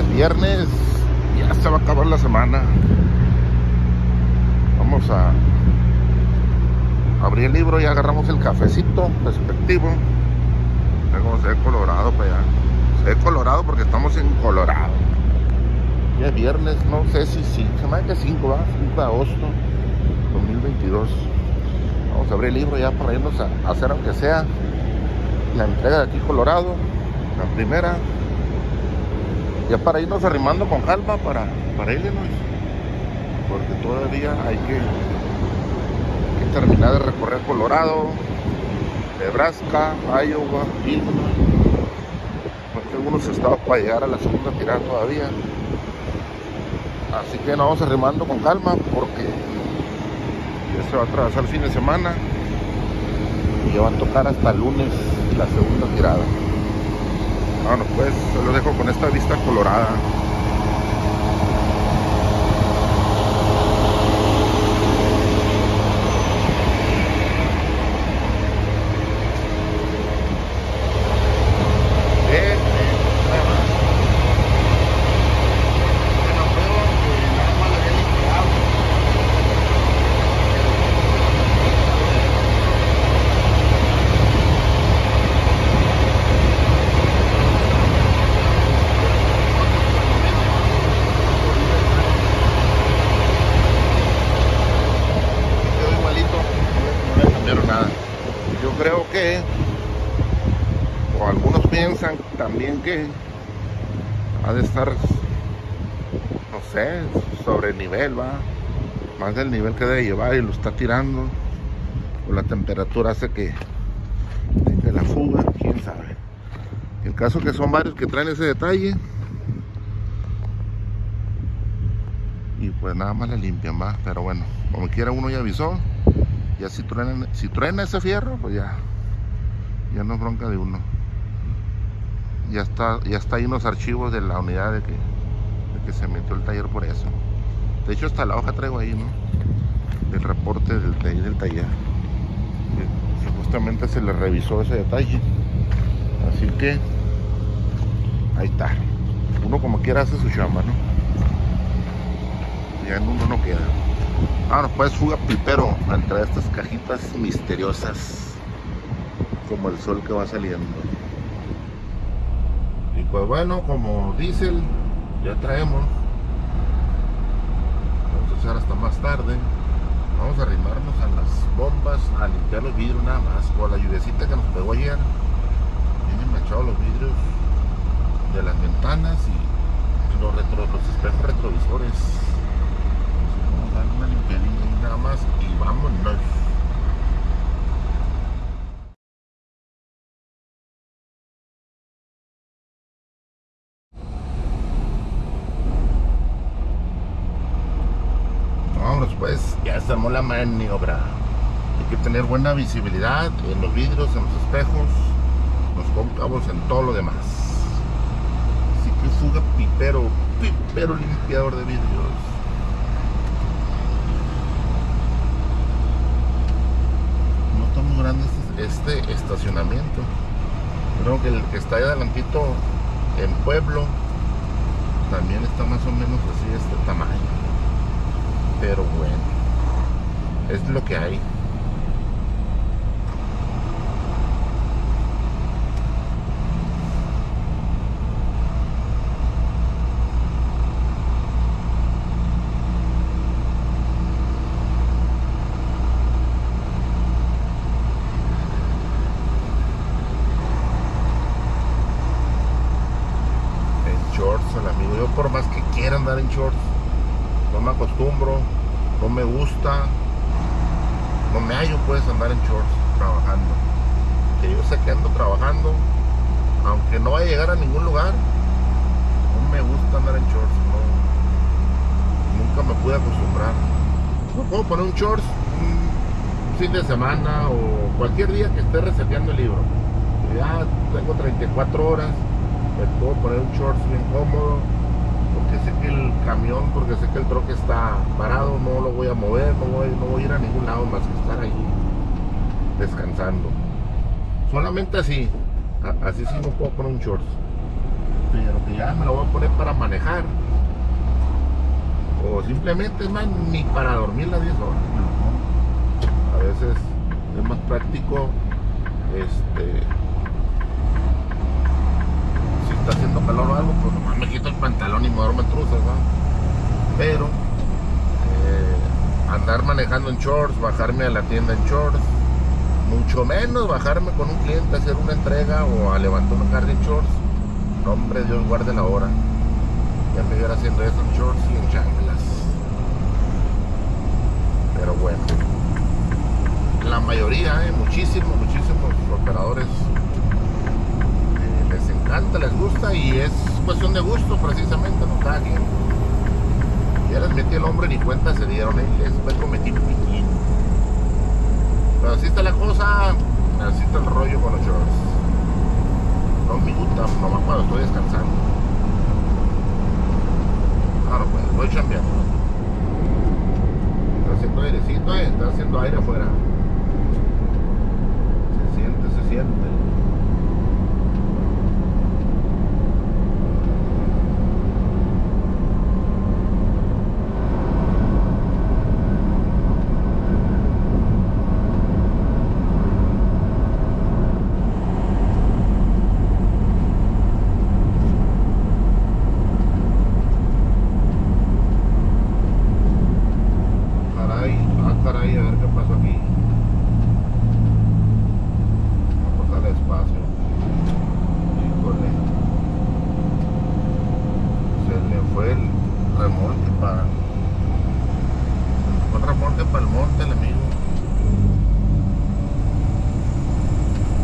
es viernes, ya se va a acabar la semana. Vamos a abrir el libro y agarramos el cafecito respectivo. Ve cómo se ve Colorado para allá. Se ve Colorado porque estamos en Colorado. Ya es viernes, no sé si se me hace que 5 de agosto 2022. Vamos a abrir el libro ya para irnos a hacer aunque sea la entrega de aquí Colorado, la primera, ya para irnos arrimando con calma para irnos, porque todavía hay que terminar de recorrer Colorado, Nebraska, Iowa, Illinois, algunos estados para llegar a la segunda tirada todavía. Así que nos vamos arrimando con calma porque ya se va a atravesar el fin de semana y ya va a tocar hasta el lunes la segunda tirada. Bueno, pues se lo dejo con esta vista colorada. Creo que, o algunos piensan también que ha de estar, no sé, sobre el nivel, va, más del nivel que debe llevar y lo está tirando, o la temperatura hace que tenga la fuga, quién sabe. El caso que son varios que traen ese detalle y pues nada más le limpian, va, pero bueno, como quiera uno ya avisó. Ya si truena ese fierro, pues ya no es bronca de uno. Ya está ahí en los archivos de la unidad de que se metió el taller por eso. De hecho hasta la hoja traigo ahí, ¿no? Del reporte del taller. Que supuestamente se le revisó ese detalle. Así que ahí está. Uno como quiera hace su chamba, ¿no? Ya en uno no queda. Ahora pues fuga pipero entre estas cajitas misteriosas como el sol que va saliendo. Y pues bueno, como diésel ya traemos. Vamos a echar hasta más tarde. Vamos a arrimarnos a las bombas, a limpiar los vidrios nada más. Por la lluviecita que nos pegó ayer, vienen manchados los vidrios de las ventanas y los espejos retrovisores. Vamos a dar una limpiadilla nada más y vámonos. Vámonos pues, ya estamos la maniobra. Hay que tener buena visibilidad en los vidrios, en los espejos, los cóncavos, en todo lo demás. Así que fuga pipero limpiador de vidrios. Muy grande este estacionamiento. Creo que el que está ahí adelantito en Pueblo también está más o menos así de este tamaño, pero bueno, es lo que hay. Amigo, yo por más que quiera andar en shorts, no me acostumbro, no me gusta, no me hallo pues andar en shorts trabajando. Que yo sé que ando trabajando, aunque no vaya a llegar a ningún lugar, no me gusta andar en shorts, no, nunca me pude acostumbrar. No puedo poner un shorts un fin de semana o cualquier día que esté reseteando el libro. Ya tengo 34 horas. Me puedo poner un shorts bien cómodo, porque sé que el camión, porque sé que el troque está parado, no lo voy a mover, no voy a ir a ningún lado más que estar ahí descansando. Solamente así sí no puedo poner un shorts. pero que ya me lo voy a poner para manejar. O simplemente, es más, ni para dormir las 10 horas. A veces es más práctico, si está haciendo calor o algo, pues nomás me quito el pantalón y me duermo en truzas, ¿no? Pero andar manejando en shorts, bajarme a la tienda en shorts, mucho menos bajarme con un cliente a hacer una entrega o a levantar una carga en shorts. No, hombre, Dios guarde la hora. Ya me hubiera haciendo eso en shorts y en chanclas. Pero bueno, la mayoría, muchísimos operadores les encanta, les gusta, y es cuestión de gusto precisamente, ¿no? Cada quien. Ya les metí el hombre, ni cuenta se dieron, les cometí piquín. Pero así está la cosa, así está el rollo con los shorts. No me gusta, nomás cuando estoy descansando. Claro, pues voy chambeando. Está haciendo airecito, está haciendo aire afuera. Se siente, se siente. Caray, a ver qué pasó aquí. Vamos a pasar despacio. Híjole. Se le fue el remolque para. Se le fue el remolque para el monte, el amigo.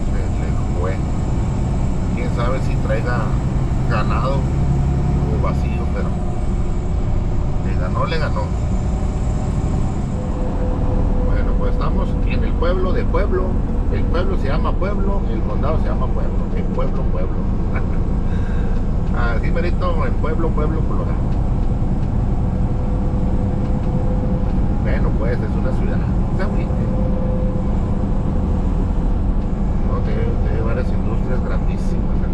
Se le fue. Quién sabe si traiga ganado o vacío, pero le ganó. Pues estamos en el pueblo de Pueblo. El pueblo se llama Pueblo, el condado se llama Pueblo. En Pueblo. Así merito, en Pueblo, Colorado. Bueno, pues es una ciudad. Se agüite. No, tiene varias industrias grandísimas aquí.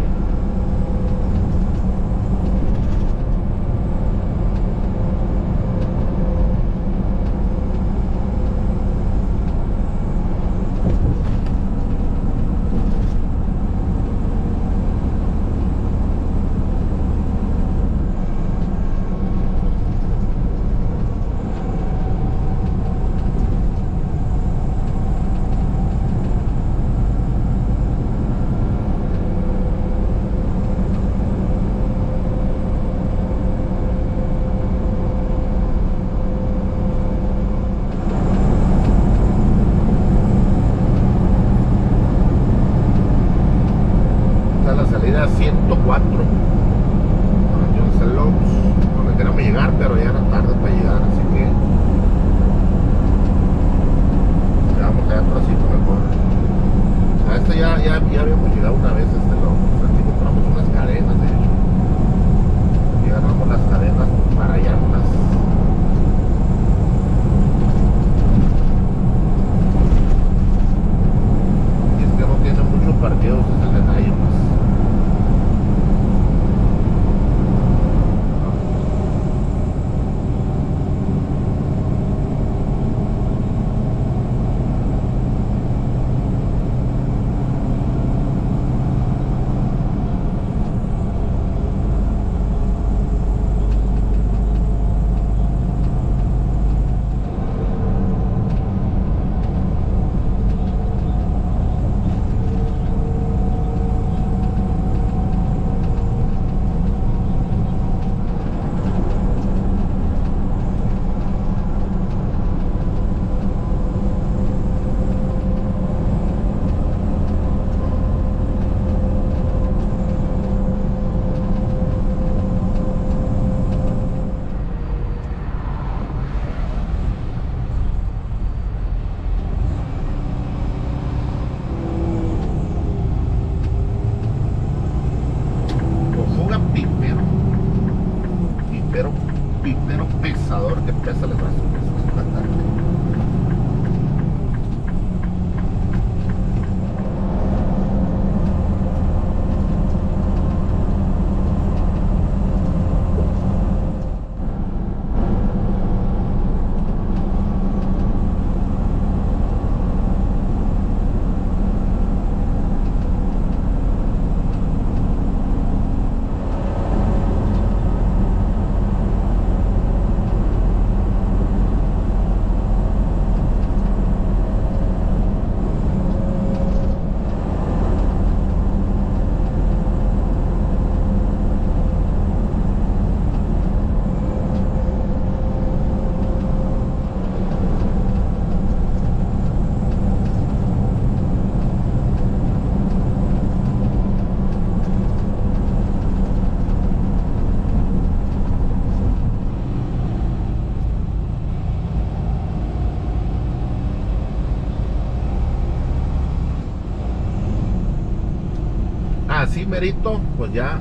merito, pues ya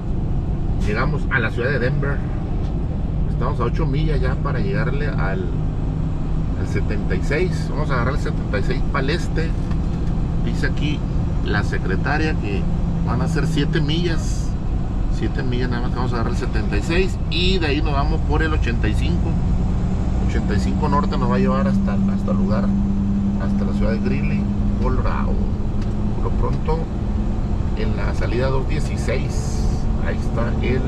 llegamos a la ciudad de Denver. Estamos a 8 millas ya para llegarle al 76. Vamos a agarrar el 76 para el este. Dice aquí la secretaria que van a ser 7 millas. 7 millas nada más que vamos a agarrar el 76. Y de ahí nos vamos por el 85. 85 norte nos va a llevar hasta el lugar, hasta la ciudad de Greeley, Colorado. Por lo pronto, en la salida 216, ahí está el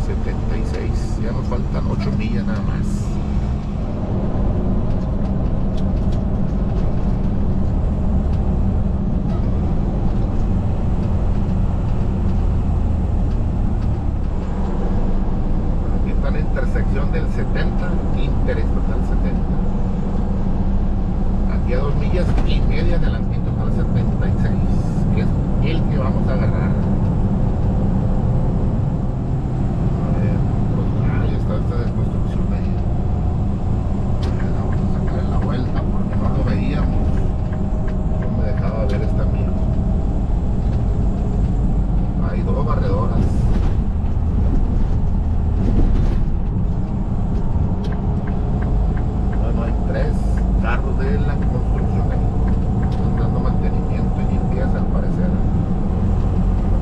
76. Ya nos faltan 8 millas nada más. Aquí está la intersección del 70, interestatal 70. Aquí a 2 millas y media adelantito está el 76, que es el que vamos a agarrar. Ahí está esta desconstrucción ahí. Vamos a sacar en la vuelta porque no lo veíamos. No me dejaba ver este amigo. Hay 2 barredoras. Bueno, hay 3 carros de la construcción ahí. Están dando mantenimiento y limpieza al parecer.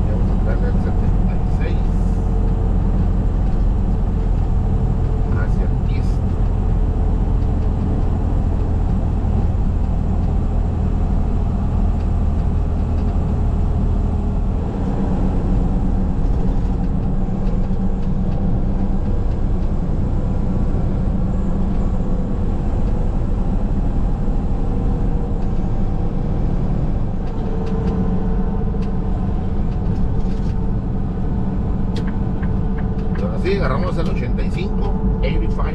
Vamos a entrar en el 76 hacia el east. Sí, agarramos el 85, 85,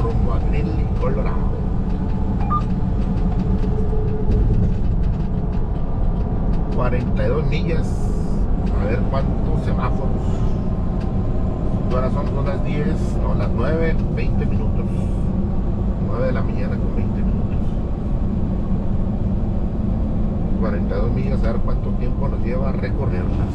rumbo a Greeley, Colorado. $42 millas, a ver cuántos semáforos. Ahora son las 10, no, las 9, 20 minutos. 9 de la mañana con 20 minutos. 42 millas, a ver cuánto tiempo nos lleva a recorrerlas.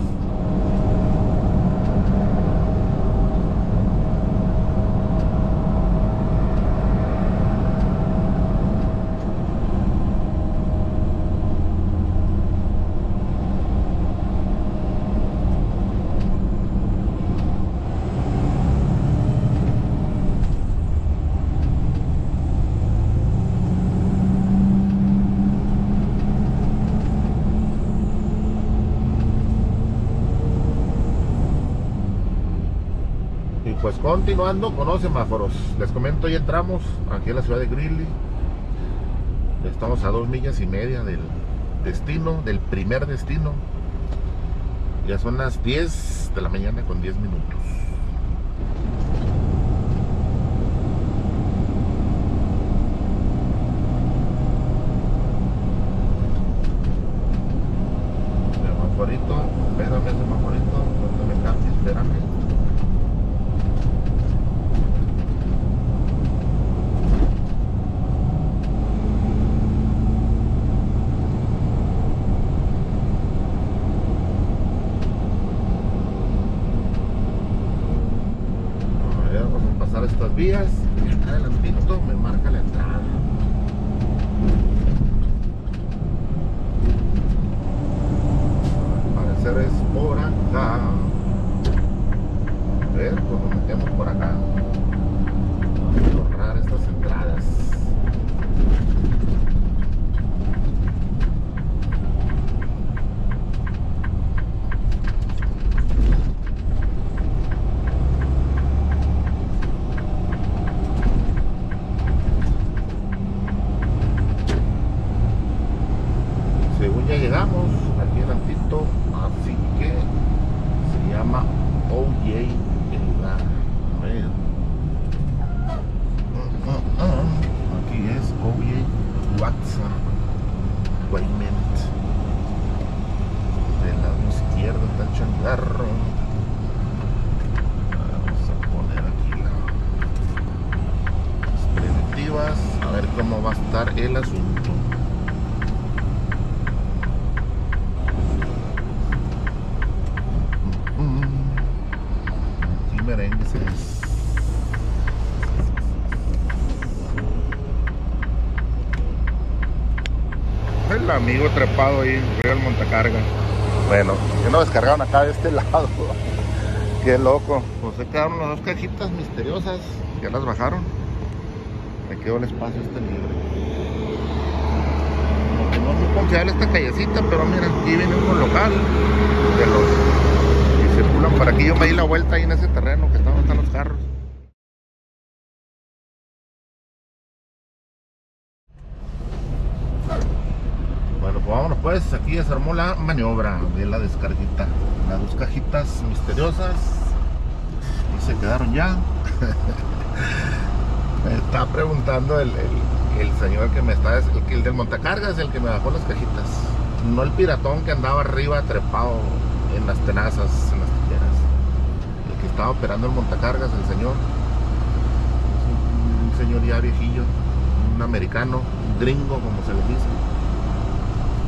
Pues continuando con los semáforos, les comento, ya entramos aquí en la ciudad de Greeley. Estamos a 2 millas y media del destino, del primer destino. Ya son las 10 de la mañana con 10 minutos. Semaforito, espérame, semaforito, no me cambies, espérame. Estas vías, adelantito me marca la entrada. Al parecer es por acá. A ver, pues nos metemos por acá. Vamos a ahorrar estas entradas. Ya llegamos aquí adelantito, así que se llama OJ el lugar. A ver. Aquí es OJ WhatsApp Payment. Del lado izquierdo está el changarro. Vamos a poner aquí las preventivas, a ver cómo va a estar el asunto. El amigo trepado ahí, arriba del montacarga. Bueno, ya nos descargaron acá de este lado. Qué loco. Pues se quedaron las 2 cajitas misteriosas. Ya las bajaron. Me quedó el espacio libre. Como que no es muy confiable esta callecita, pero mira, aquí viene un local de los y circulan por aquí. Yo me di la vuelta ahí en ese terreno que están los carros. Bueno, pues vámonos pues, aquí ya se armó la maniobra de la descarguita. Las 2 cajitas misteriosas y se quedaron ya. Me está preguntando el señor que me está, el del montacargas, el que me bajó las cajitas. No el piratón que andaba arriba trepado en las tenazas, en las tijeras. El que estaba operando el montacargas, el señor. Es un señor ya viejillo, un americano, un gringo como se le dice.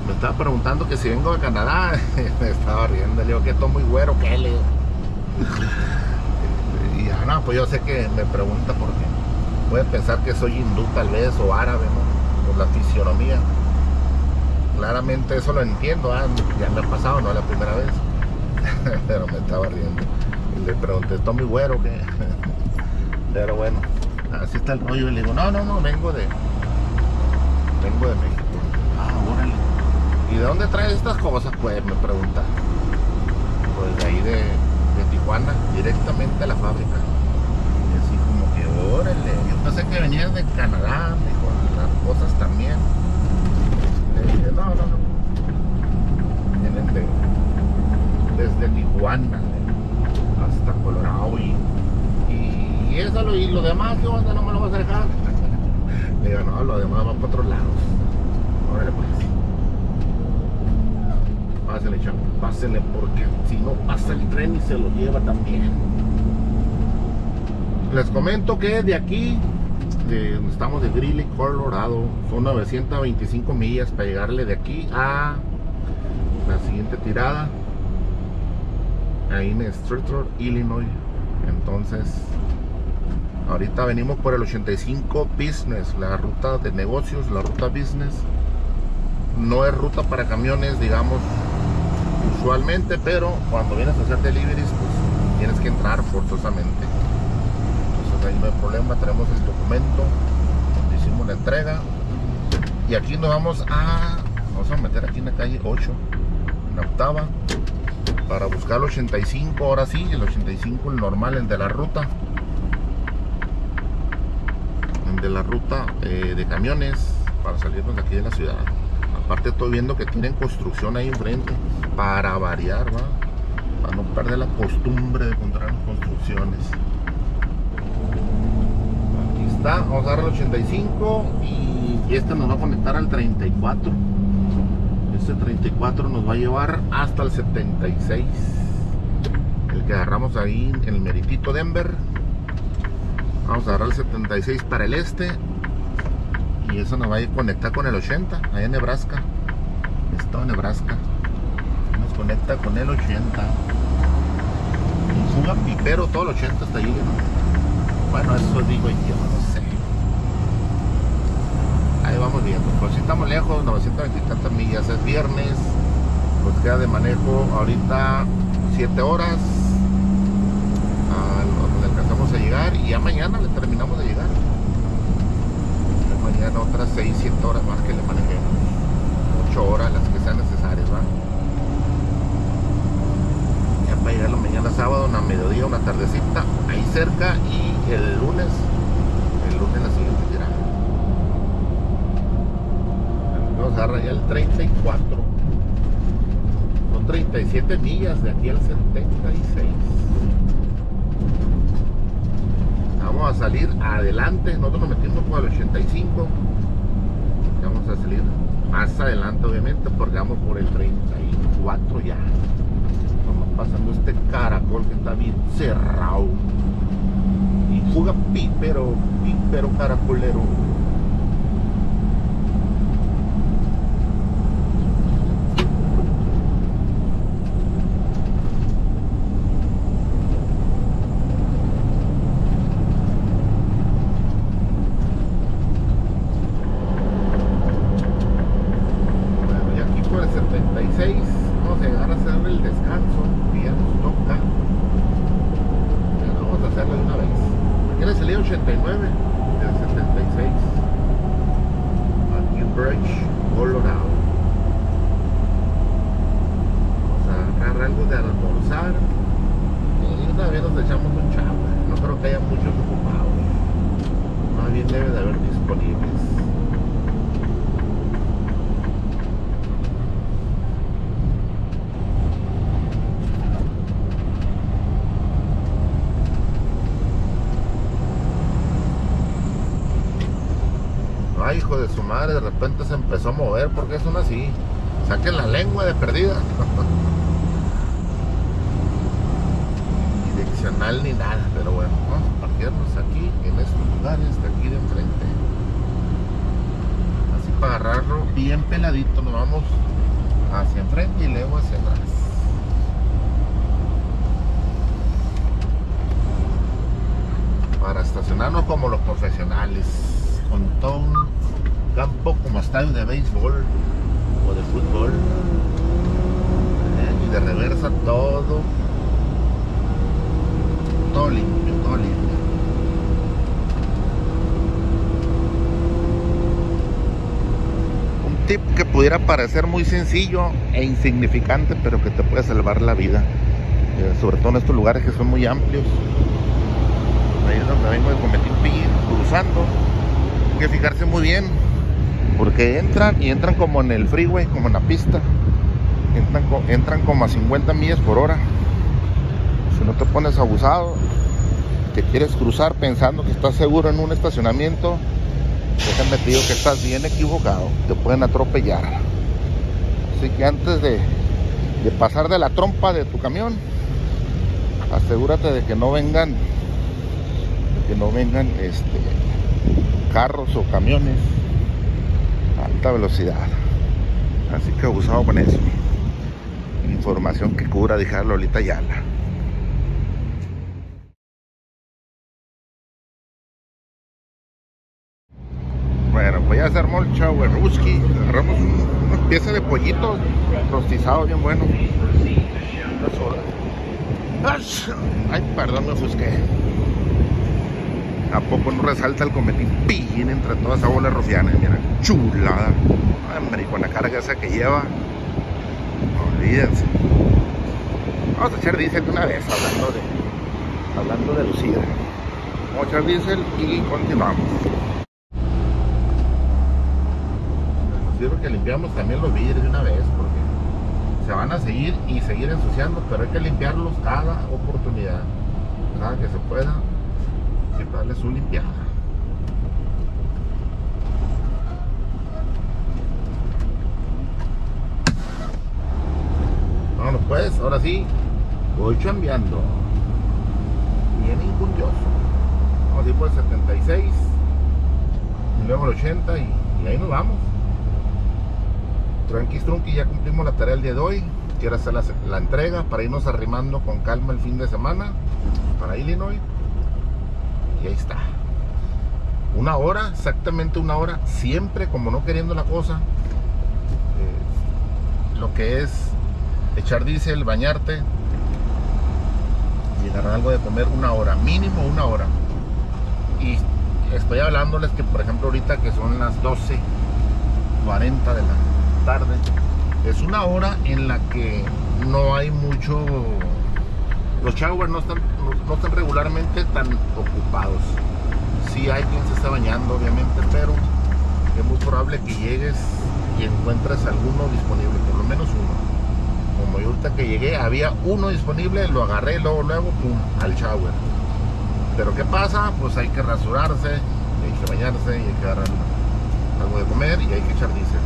Me estaba preguntando que si vengo de Canadá. Me estaba riendo, le digo que estoy muy güero, ¿qué le digo? Y ya no, pues yo sé que me pregunta por qué. Puede pensar que soy hindú tal vez o árabe, ¿no? Por la fisionomía. Claramente eso lo entiendo, ya me ha pasado, no es la primera vez. Pero me estaba riendo. Y le pregunté, ¿estoy muy güero o qué? Pero bueno, así está el rollo. Y le digo, no, vengo de México. Ah, órale. ¿Y de dónde traes estas cosas? Pues me pregunta. Pues de ahí de Tijuana, directamente a la fábrica. Y así como que, órale, yo pensé que venías de Canadá, me dijo, las cosas también. Le dije, no. Vienen desde Tijuana hasta Colorado y eso y lo demás, ¿qué onda? ¿No me lo vas a dejar? Le digo, no, lo demás va para otros lados. Órale pues. Pásele, chavo, pásele, porque si no pasa el tren y se lo lleva también. Les comento que de aquí, estamos de Greeley, Colorado, son 925 millas para llegarle de aquí a la siguiente tirada, ahí en Streator, Illinois. Entonces, ahorita venimos por el 85 Business, la ruta de negocios, la ruta business. No es ruta para camiones, digamos, usualmente, pero cuando vienes a hacer deliveries, pues tienes que entrar forzosamente. Entonces ahí no hay problema, tenemos el documento, hicimos la entrega y aquí nos vamos a meter aquí en la calle 8, en la octava, para buscar el 85, ahora sí, el 85, el normal, el de la ruta. El de la ruta de camiones, para salirnos de aquí de la ciudad. Aparte estoy viendo que tienen construcción ahí enfrente, para variar, ¿va? Para no perder la costumbre de encontrar construcciones. Aquí está, vamos a dar el 85 y este nos va a conectar al 34. Este 34 nos va a llevar hasta el 76. El que agarramos ahí en el meritito Denver. Vamos a agarrar el 76 para el este. Y eso nos va a conectar con el 80, allá en Nebraska. Estado de Nebraska. Nos conecta con el 80. Un fuga pipero, todo el 80 hasta allí, ¿no? Bueno, eso digo yo, no sé. Ahí vamos viendo. Pues si estamos lejos, 920 y tantas millas. Es viernes. Pues queda de manejo ahorita 7 horas. Donde alcanzamos a llegar. Y ya mañana le terminamos de llegar. Mañana otras 6-7 horas más que le manejemos, 8 horas las que sean necesarias, ¿va? Ya para llegarlo mañana sábado, una mediodía, una tardecita, ahí cerca, y el lunes la siguiente tirada. Vamos a agarrar ya el 34, son 37 millas de aquí al 76. Vamos a salir adelante, nosotros nos metimos por el 85. Vamos a salir más adelante obviamente, porque vamos por el 34 ya. Vamos pasando este caracol que está bien cerrado. Y fuga pípero caracolero. 89 del 76. Aquí en Bridge, Colorado. Vamos a agarrar algo de almorzar. Y una vez nos echamos un chavo. No creo que haya muchos ocupados. Más bien debe de haber disponibles. Ay, hijo de su madre, de repente se empezó a mover. ¿Por qué son así? Saquen la lengua de perdida. Ni direccional ni nada, pero bueno, vamos a parquearnos aquí en estos lugares de aquí de enfrente. Así para agarrarlo bien peladito, nos vamos hacia enfrente y luego hacia atrás. Para estacionarnos como los profesionales, con todo un campo como estadio de béisbol o de fútbol, y de reversa todo limpio, todo limpio. Un tip que pudiera parecer muy sencillo e insignificante, pero que te puede salvar la vida, sobre todo en estos lugares que son muy amplios. Ahí es donde vengo de Cometimpi cruzando. Hay que fijarse muy bien, porque entran como en el freeway, como en la pista. Entran como a 50 millas por hora. Si no te pones abusado, que quieres cruzar pensando que estás seguro en un estacionamiento, déjame te digo que estás bien equivocado, te pueden atropellar. Así que antes de pasar de la trompa de tu camión, asegúrate de que no vengan carros o camiones a alta velocidad. Así que abusado con eso. Información que cura, dejar Lolita Ayala. Bueno, pues ya se armó el Chawerruski. Agarramos unas piezas de pollito rostizado bien bueno. Ay, perdón, me ofusqué. ¿A poco no resalta el Cometimpi entre toda esa bola de rufianes? Mira, chulada. Hombre, y con la carga esa que lleva, olvídense. Vamos a echar diésel de una vez, hablando de lucir. Vamos a echar diésel y continuamos. Nos sirve que limpiamos también los vidrios de una vez, porque se van a seguir ensuciando, pero hay que limpiarlos cada oportunidad, cada que se pueda. Siempre darle su limpiada. Vámonos pues, ahora sí, voy chambeando. Bien injundioso. Vamos a ir por el 76 y luego el 80 y ahí nos vamos. Trunqui, ya cumplimos la tarea el día de hoy. Quiero hacer la entrega para irnos arrimando con calma el fin de semana para Illinois. Y ahí está. Una hora, exactamente una hora, siempre como no queriendo la cosa. Lo que es echar diésel, bañarte y agarrar algo de comer, una hora, mínimo una hora. Y estoy hablándoles que, por ejemplo, ahorita que son las 12:40 de la tarde, es una hora en la que no hay mucho. Los showers no están regularmente tan ocupados. Sí hay quien se está bañando, obviamente, pero es muy probable que llegues y encuentres alguno disponible, por lo menos uno. Como yo ahorita que llegué, había uno disponible, lo agarré, luego, pum, al shower. Pero ¿qué pasa? Pues hay que rasurarse, hay que bañarse, y hay que agarrar algo de comer y hay que echar diésel.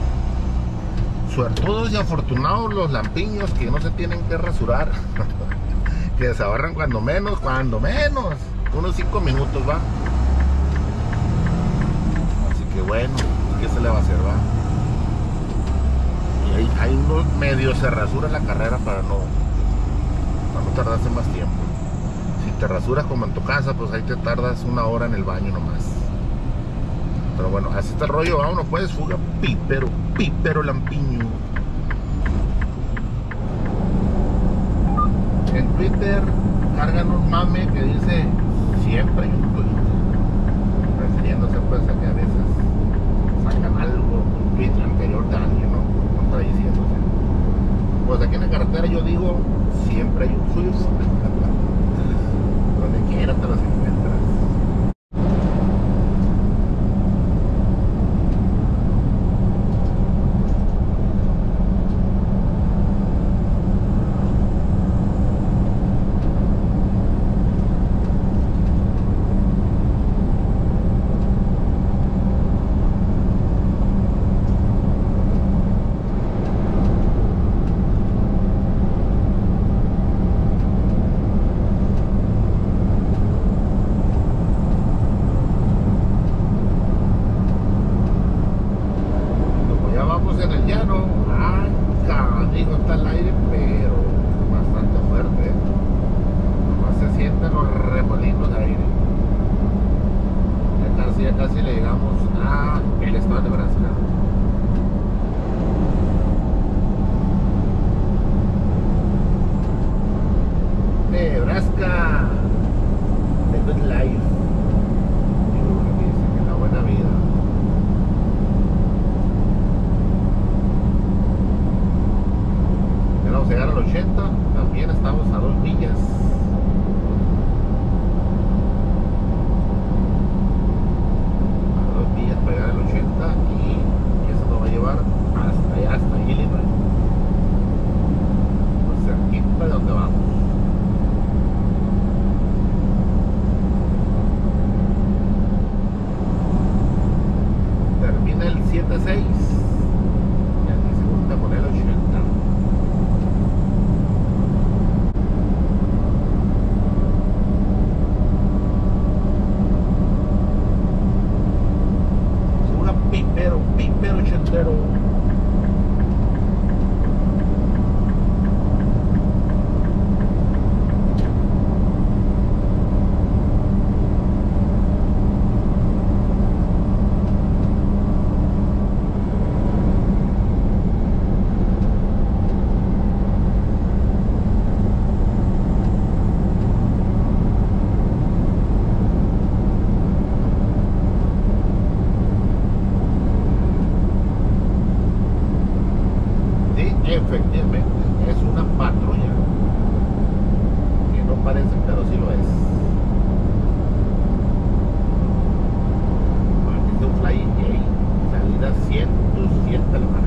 Suertudos y afortunados los lampiños que no se tienen que rasurar. Que se ahorran cuando menos, unos 5 minutos, va. Así que bueno, ¿qué se le va a hacer, va? Y hay unos medios se rasura la carrera para no tardarse más tiempo. Si te rasuras como en tu casa, pues ahí te tardas una hora en el baño nomás. Pero bueno, así está el rollo, vámonos pues, fuga, pípero lampiño. En Twitter cargan un mame que dice siempre hay un Twitter. refiriéndose pues a que a veces sacan algo, un tweet anterior de alguien, ¿no? Contradiciéndose. Pues aquí en la carretera yo digo, siempre hay un suyo. Donde quiera te los encuentras. En el llano, digo, está el aire, pero bastante fuerte, nomás se sienten los remolinos de aire. Ya casi le llegamos a el estado de Nebraska. Nebraska, the good life, dice que la buena vida. Vamos a llegar al 80, también estamos a 2 millas. A 2 millas para llegar al 80 y eso nos va a llevar hasta allá, hasta Illinois. Pues cerquita de donde vamos. Termina el 7-6 y aquí se gusta poner el 80. Pipero ochentero. Efectivamente, es una patrulla que no parece, pero sí lo es. Aquí es un Flying J, salida 107 de la marca.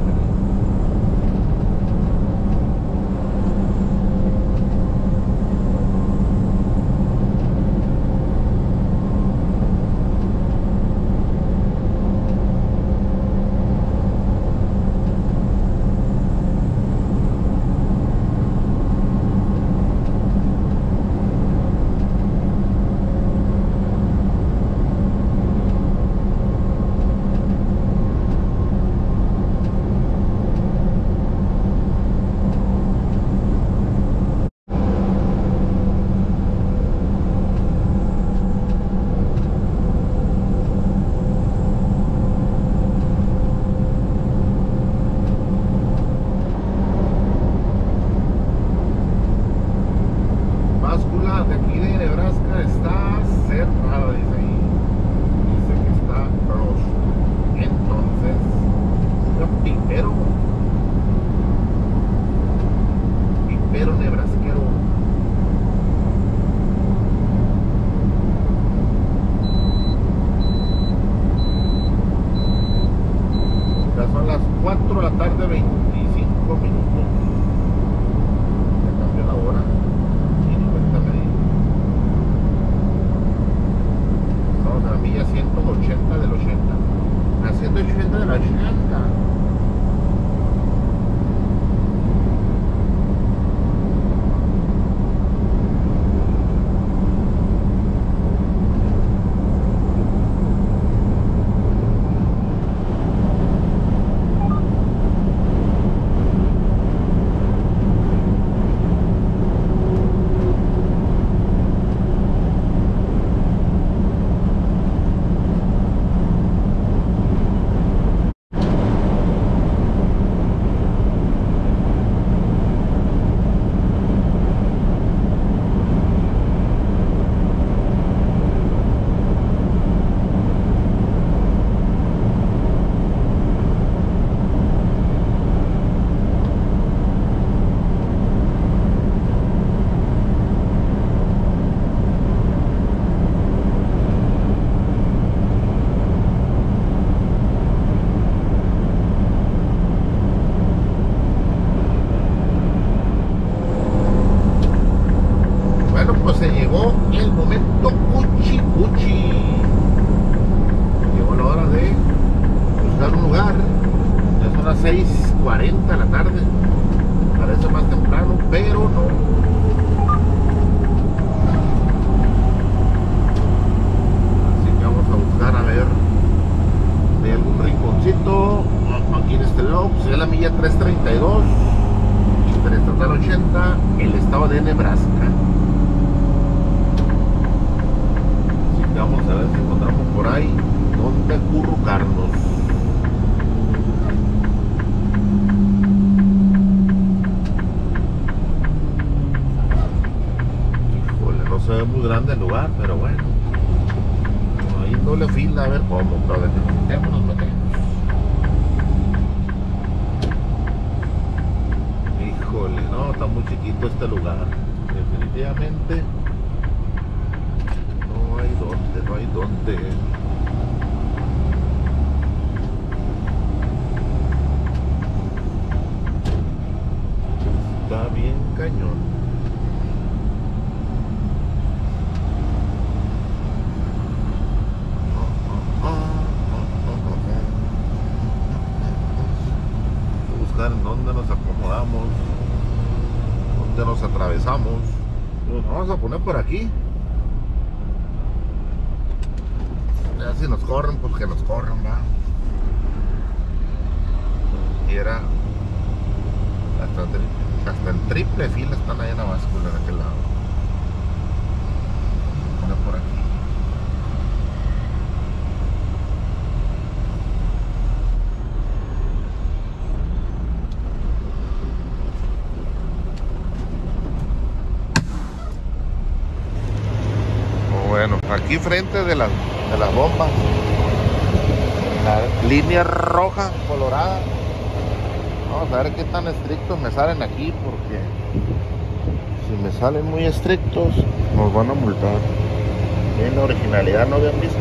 De aquí de Nebraska está cerrada, dice ahí. Dice que está closed. Entonces, un pipero nebrasquero. Ya son las 4 de la tarde, 25 minutos. Ya cambió la hora. Estamos a la milla 180 del 80. A 180 del 80. 6:40 de la tarde. Parece más temprano, pero no. Así que vamos a buscar a ver de algún rinconcito aquí en este log. Es la milla 332 interestatal 80, el estado de Nebraska. Así que vamos a ver si encontramos por ahí donde acurrucarnos. Híjole, no se ve muy grande el lugar, pero bueno, ahí doble fila, a ver cómo, pero desde que nos metemos. Híjole, no, está muy chiquito este lugar. Definitivamente no hay dónde, no hay dónde. Está bien cañón. Buscar en dónde nos acomodamos, dónde nos atravesamos. Nos vamos a poner por aquí. Ya si nos corren, pues que nos corran, va. Y era hasta en triple fila están ahí en la báscula de aquel lado. Poner por aquí. Bueno, aquí frente de las bombas, la línea roja colorada. Vamos a ver qué tan estrictos me salen aquí, porque si me salen muy estrictos nos van a multar. En la originalidad no habían visto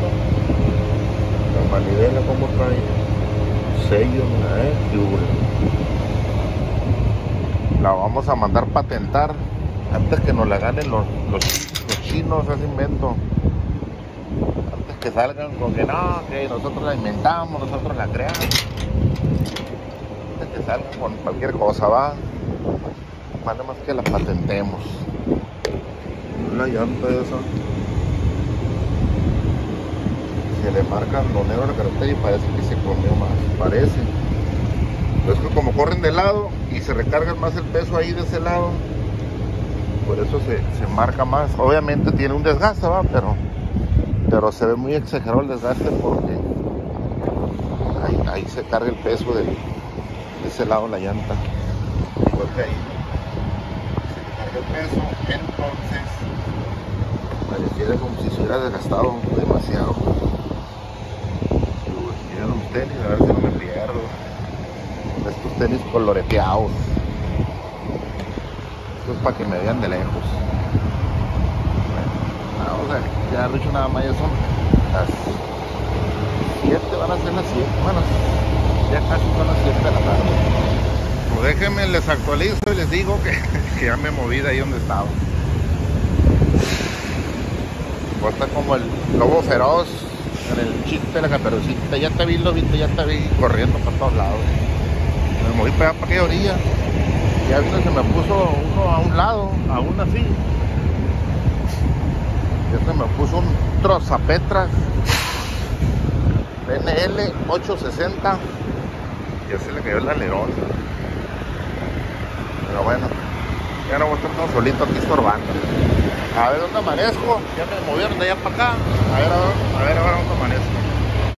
la manivela como trae sello, qué hubo. La vamos a mandar patentar antes que nos la ganen los chinos, ese invento. Antes que salgan con que no, que nosotros la inventamos, nosotros la creamos. Antes que salgan con cualquier cosa, va. Vale más que la patentemos. La llanta esa. Se le marca lo negro a la carretera y parece que se comió más. Parece. Pero es que como corren de lado y se recargan más el peso ahí de ese lado, por eso se marca más. Obviamente tiene un desgaste, ¿va? Pero se ve muy exagerado el desgaste porque ahí se carga el peso de ese lado la llanta. Igual que ahí se carga el peso, entonces pareciera como si se hubiera desgastado demasiado. Miren los tenis, a ver si no me pierdo. Estos tenis coloreteados. Esto es para que me vean de lejos. Vamos a ver, ya lo he hecho nada más, ya son las 7, van a ser las 7, bueno, ya casi son las 7 de la tarde. Pues déjenme, les actualizo y les digo que ya me moví de ahí donde estaba. Pues está como el lobo feroz en el chiste de la Caperucita. Ya te vi, lobito, ya te vi corriendo por todos lados. Me moví para aquella orilla. Ya vino, se me puso uno a un lado, aún así. Ya se me puso un trozapetras NL 860. Ya se le cayó el alerón. Pero bueno, ya no voy a estar todo solito aquí estorbando. A ver dónde amanezco. Ya me movieron de allá para acá. A ver ahora dónde amanezco.